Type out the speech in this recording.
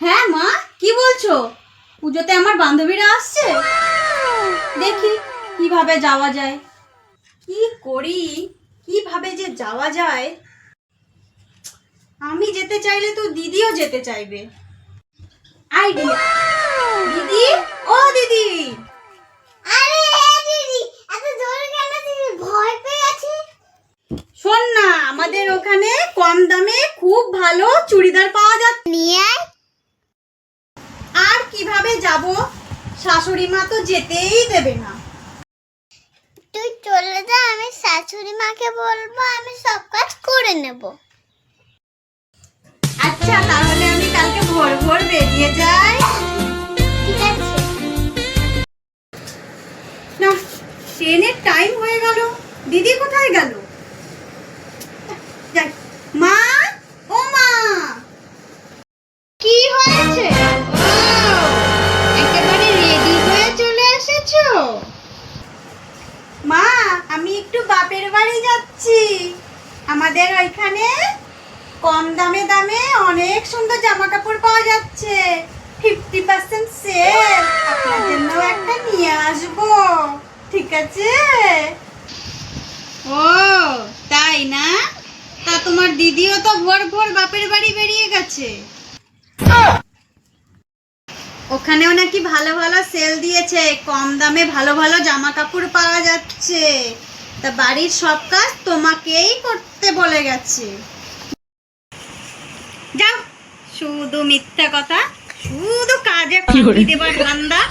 হ্যাঁ মা, কি বলছো? পুজোতে আমার বান্ধবীরা আসছে, দেখি কিভাবে যাওয়া যায়। কি করি, কিভাবে যে যাওয়া যায়। আমি যেতে চাইলে তো দিদিও যেতে চাইবে। আইডিয়া, দিদি, ও দিদি। আরে দিদি, এত জোরে কেন দিদি? ভয় পেয়ে আছি। শোন না, আমাদের ওখানে কম দামে খুব ভালো চুড়িদার পাওয়া যাচ্ছে। নিয়ে আয়। আর কিভাবে যাব? শাশুড়ি মা তো যেতেই দেবে না। তুই চলে যা, আমি শাশুড়ি মাকে বলবো, আমি সব কাজ করে নেব। আচ্ছা, তাহলে আমি কালকে ভোর ভোর বেরিয়ে যাই। ঠিক আছে। না, ট্রেনের টাইম হয়ে গেল। দিদি কোথায় গেল? যাই। মা, ও মা, কি হয়েছে? ও, একেবারে রেডি হয়ে চলে এসেছো। মা, আমি একটু বাপের বাড়ি যাচ্ছি। আমাদের ওইখানে কম দামে দামে অনেক সুন্দর জামা কাপড় পাওয়া যাচ্ছে। 50% সেল। আপনার জন্য একটা নিয়ে আসবো, ঠিক আছে? ও তাই না? তা তোমার দিদিও তো ভোর ভোর বাপের বাড়ি বেরিয়ে গেছে। ওখানেও নাকি ভালো ভালো সেল দিয়েছে, কম দামে ভালো ভালো জামা কাপড় পাওয়া যাচ্ছে। তা বাড়ির সব কাজ তোমাকেই করতে বলে গেছে। যাও, শুধু মিথ্যা কথা, শুধু কাজে ফাঁকি দেবার ধান্দা।